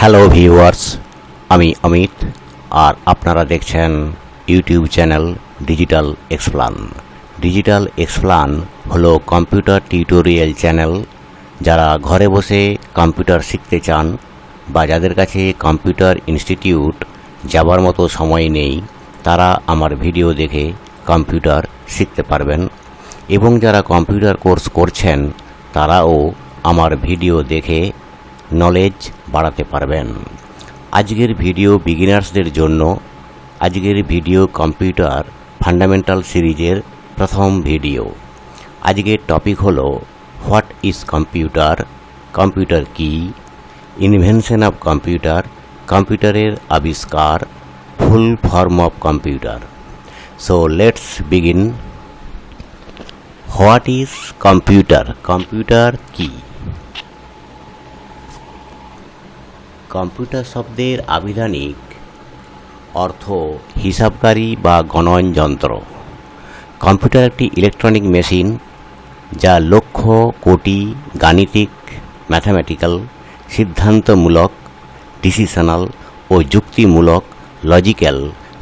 Hello viewers, আমি অমিত আর আপনারা দেখছেন ইউটিউব চ্যানেল ডিজিটাল এক্সপ্লান। ডিজিটাল এক্সপ্লান হলো কম্পিউটার টিউটোরিয়াল চ্যানেল। যারা ঘরে বসে কম্পিউটার শিখতে চান বা যাদের কাছে কম্পিউটার ইনস্টিটিউট যাবার মতো সময় নেই, তারা আমার ভিডিও দেখে কম্পিউটার শিখতে পারবেন। এবং যারা কম্পিউটার কোর্স করছেন তারাও আমার ভিডিও দেখে নলেজ বাড়াতে পারবেন। আজকের ভিডিও বিগিনার্সদের জন্য। আজকের ভিডিও কম্পিউটার ফান্ডামেন্টাল সিরিজের প্রথম ভিডিও। আজকের টপিক হলো হোয়াট ইজ কম্পিউটার, কম্পিউটার কি, ইনভেনশন অফ কম্পিউটার, কম্পিউটারের আবিষ্কার, full form of computer. So let's begin. What is computer, computer কি? কম্পিউটার শব্দের আবিধানিক অর্থ হিসাবকারী বা গণন যন্ত্র। কম্পিউটার একটি ইলেকট্রনিক মেশিন যা লক্ষ কোটি গাণিতিক, ম্যাথামেটিক্যাল, সিদ্ধান্তমূলক, ডিসিশনাল ও যুক্তিমূলক লজিক্যাল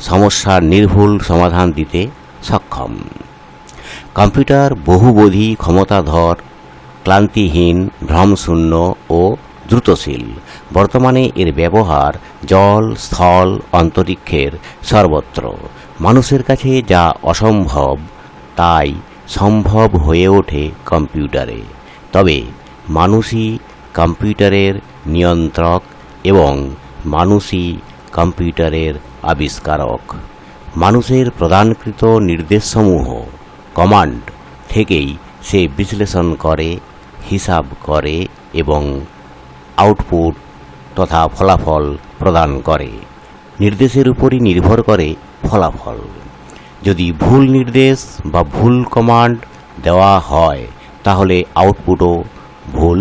সমস্যার নির্ভুল সমাধান দিতে সক্ষম। কম্পিউটার বহুবোধী, ক্ষমতাধর, ক্লান্তিহীন, ভ্রমশূন্য ও দ্রুতশীল। বর্তমানে এর ব্যবহার জল, স্থল, অন্তরিক্ষের সর্বত্র। মানুষের কাছে যা অসম্ভব তাই সম্ভব হয়ে ওঠে কম্পিউটারে। তবে মানুষই কম্পিউটারের নিয়ন্ত্রক এবং মানুষই কম্পিউটারের আবিষ্কারক। মানুষের প্রদানকৃত নির্দেশসমূহ, কমান্ড থেকেই সে বিশ্লেষণ করে, হিসাব করে এবং আউটপুট তথা ফলাফল প্রদান করে। নির্দেশের উপরই নির্ভর করে ফলাফল। যদি ভুল নির্দেশ বা ভুল কমান্ড দেওয়া হয় তাহলে আউটপুটও ভুল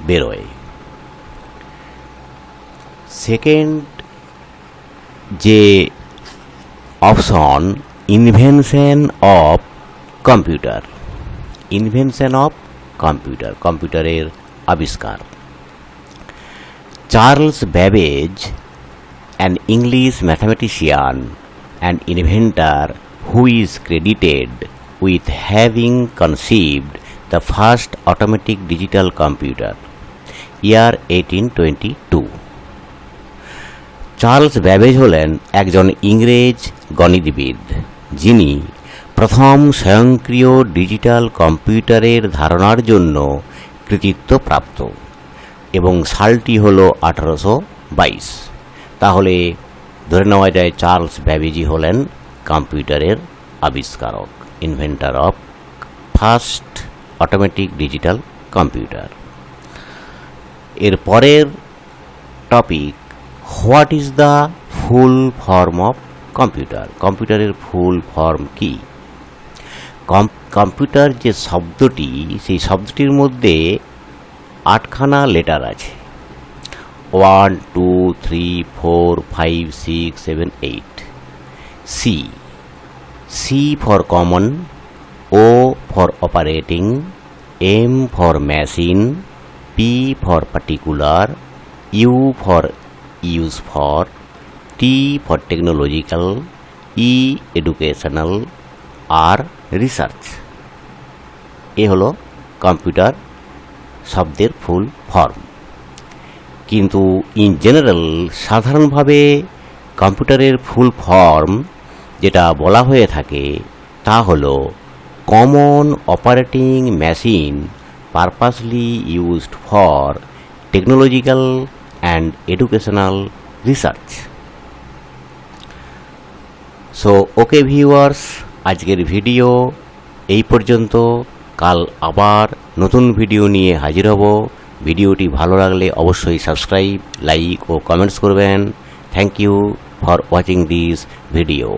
বেরোয়। সেকেন্ড যে option, invention of computer. Invention of computer, কম্পিউটারের আবিষ্কার। Charles Babbage, an English mathematician and inventor who is credited with having conceived the first automatic digital computer, year 1822. Charles Babbage হলেন একজন ইংরেজ গণিতবিদ যিনি প্রথম স্বয়ংক্রিয় ডিজিটাল কম্পিউটারের ধারণার জন্য কৃতিত্বপ্রাপ্ত এবং সালটি হল 1822। তাহলে ধরে নেওয়া যায় চার্লস ব্যাবেজই হলেন কম্পিউটারের আবিষ্কারক, inventor of first automatic digital computer. এর পরের topic, what is the full form of computer, কম্পিউটারের ফুল ফর্ম কি? কম্পিউটার যে শব্দটি, সেই শব্দটির মধ্যে 8খানা লেটার আছে। 1, 2, 3, 4, 5, 6, 7, 8। C for common, O for operating, M for machine, P for particular, U for use for, T for technological, E educational, R research। এ হলো computer শব্দের ফুল ফর্ম। কিন্তু ইন জেনারেল, সাধারণভাবে কম্পিউটারের ফুল ফর্ম যেটা বলা হয়ে থাকে তা হলো common operating machine purposely used for technological and educational research. So okay viewers, আজকের ভিডিও এই পর্যন্ত। কাল আবার নতুন ভিডিও নিয়ে হাজির হব। ভিডিওটি ভালো লাগলে অবশ্যই সাবস্ক্রাইব, লাইক ও কমেন্টস করবেন। Thank you for watching this video.